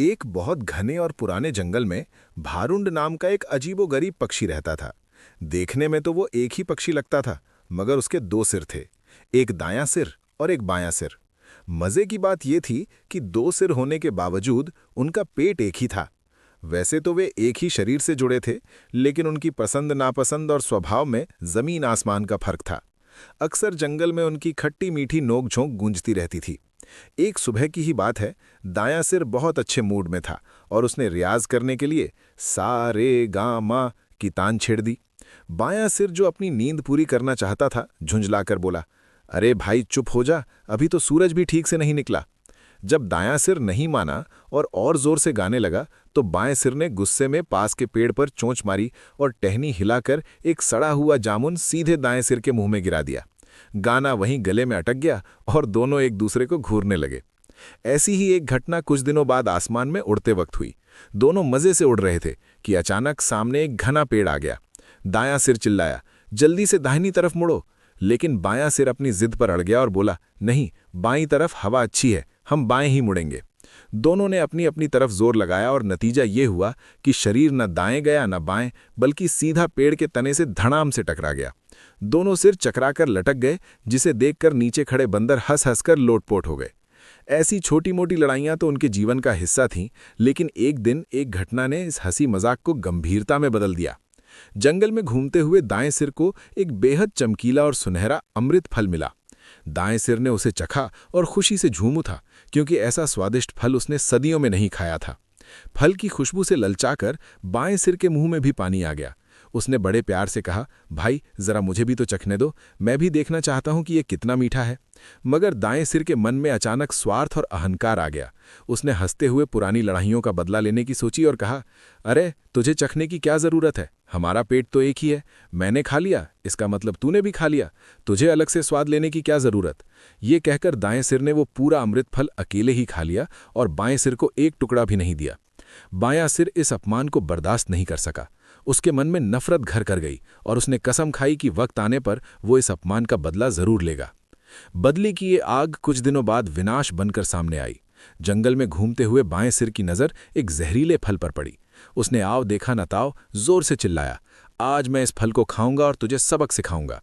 एक बहुत घने और पुराने जंगल में भारुंड नाम का एक अजीबोगरीब पक्षी रहता था। देखने में तो वो एक ही पक्षी लगता था, मगर उसके दो सिर थे, एक दायां सिर और एक बायां सिर। मजे की बात ये थी कि दो सिर होने के बावजूद उनका पेट एक ही था। वैसे तो वे एक ही शरीर से जुड़े थे, लेकिन उनकी पसंद नापसंद और स्वभाव में जमीन आसमान का फर्क था। अक्सर जंगल में उनकी खट्टी मीठी नोक-झोंक गूंजती रहती थी। एक सुबह की ही बात है, दायां सिर बहुत अच्छे मूड में था और उसने रियाज करने के लिए सा रे गा मा की तान छेड़ दी। बायां सिर जो अपनी नींद पूरी करना चाहता था, झुंझलाकर बोला, अरे भाई चुप हो जा, अभी तो सूरज भी ठीक से नहीं निकला। जब दायां सिर नहीं माना और जोर से गाने लगा, तो बाएं सिर ने गुस्से में पास के पेड़ पर चोंच मारी और टहनी हिलाकर एक सड़ा हुआ जामुन सीधे दाएं सिर के मुंह में गिरा दिया। गाना वहीं गले में अटक गया और दोनों एक दूसरे को घूरने लगे। ऐसी ही एक घटना कुछ दिनों बाद आसमान में उड़ते वक्त हुई। दोनों मजे से उड़ रहे थे कि अचानक सामने एक घना पेड़ आ गया। दायां सिर चिल्लाया, जल्दी से दाहिनी तरफ मुड़ो। लेकिन बायां सिर अपनी जिद पर अड़ गया और बोला, नहीं, बाईं तरफ हवा अच्छी है, हम बाएं ही मुड़ेंगे। दोनों ने अपनी अपनी तरफ जोर लगाया और नतीजा ये हुआ कि शरीर न दाएं गया न बाएं, बल्कि सीधा पेड़ के तने से धड़ाम से टकरा गया। दोनों सिर चकराकर लटक गए, जिसे देखकर नीचे खड़े बंदर हंस हंसकर लोटपोट हो गए। ऐसी छोटी मोटी लड़ाइयां तो उनके जीवन का हिस्सा थीं, लेकिन एक दिन एक घटना ने इस हंसी मजाक को गंभीरता में बदल दिया। जंगल में घूमते हुए दाएं सिर को एक बेहद चमकीला और सुनहरा अमृत फल मिला। दाएं सिर ने उसे चखा और खुशी से झूम उठा, क्योंकि ऐसा स्वादिष्ट फल उसने सदियों में नहीं खाया था। फल की खुशबू से ललचाकर बाएं सिर के मुंह में भी पानी आ गया। उसने बड़े प्यार से कहा, भाई जरा मुझे भी तो चखने दो, मैं भी देखना चाहता हूं कि ये कितना मीठा है। मगर दाएं सिर के मन में अचानक स्वार्थ और अहंकार आ गया। उसने हंसते हुए पुरानी लड़ाइयों का बदला लेने की सोची और कहा, अरे तुझे चखने की क्या जरूरत है, हमारा पेट तो एक ही है। मैंने खा लिया, इसका मतलब तूने भी खा लिया, तुझे अलग से स्वाद लेने की क्या जरूरत। ये कहकर दाएं सिर ने वो पूरा अमृत फल अकेले ही खा लिया और बाएं सिर को एक टुकड़ा भी नहीं दिया। बायां सिर इस अपमान को बर्दाश्त नहीं कर सका। उसके मन में नफरत घर कर गई और उसने कसम खाई कि वक्त आने पर वो इस अपमान का बदला जरूर लेगा। बदले की ये आग कुछ दिनों बाद विनाश बनकर सामने आई। जंगल में घूमते हुए बाएं सिर की नजर एक जहरीले फल पर पड़ी। उसने आव देखा न ताव जोर से चिल्लाया, आज मैं इस फल को खाऊंगा और तुझे सबक सिखाऊंगा।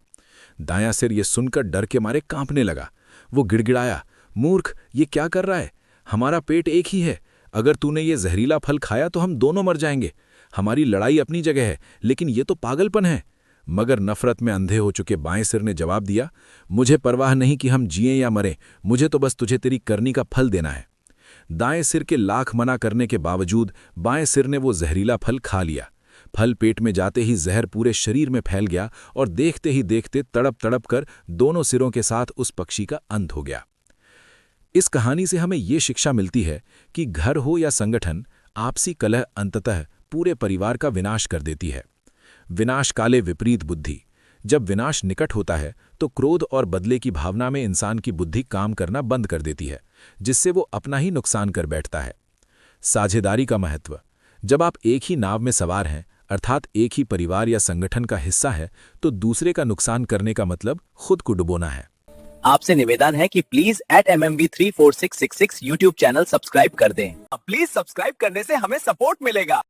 दायां सिर ये सुनकर डर के मारे कांपने लगा। वो गिड़गिड़ाया, मूर्ख, ये क्या कर रहा है, हमारा पेट एक ही है। अगर तूने ये जहरीला फल खाया तो हम दोनों मर जाएंगे। हमारी लड़ाई अपनी जगह है, लेकिन ये तो पागलपन है। मगर नफरत में अंधे हो चुके बाएं सिर ने जवाब दिया, मुझे परवाह नहीं कि हम जिएं या मरें, मुझे तो बस तुझे तेरी करनी का फल देना है। दाएं सिर के लाख मना करने के बावजूद बाएं सिर ने वो जहरीला फल खा लिया। फल पेट में जाते ही जहर पूरे शरीर में फैल गया और देखते ही देखते तड़प तड़प कर दोनों सिरों के साथ उस पक्षी का अंत हो गया। इस कहानी से हमें ये शिक्षा मिलती है कि घर हो या संगठन, आपसी कलह अंततः पूरे परिवार का विनाश कर देती है। विनाश काले विपरीत बुद्धि। जब विनाश निकट होता है तो क्रोध और बदले की भावना में इंसान की बुद्धि काम करना बंद कर देती है, जिससे वो अपना ही नुकसान कर बैठता है। साझेदारी का महत्व। जब आप एक ही नाव में सवार हैं, अर्थात एक ही परिवार या संगठन का हिस्सा है, तो दूसरे का नुकसान करने का मतलब खुद को डुबोना है। आपसे निवेदन है कि please @mmv34666 YouTube channel subscribe कर दें। प्लीज सब्सक्राइब करने से हमें सपोर्ट मिलेगा।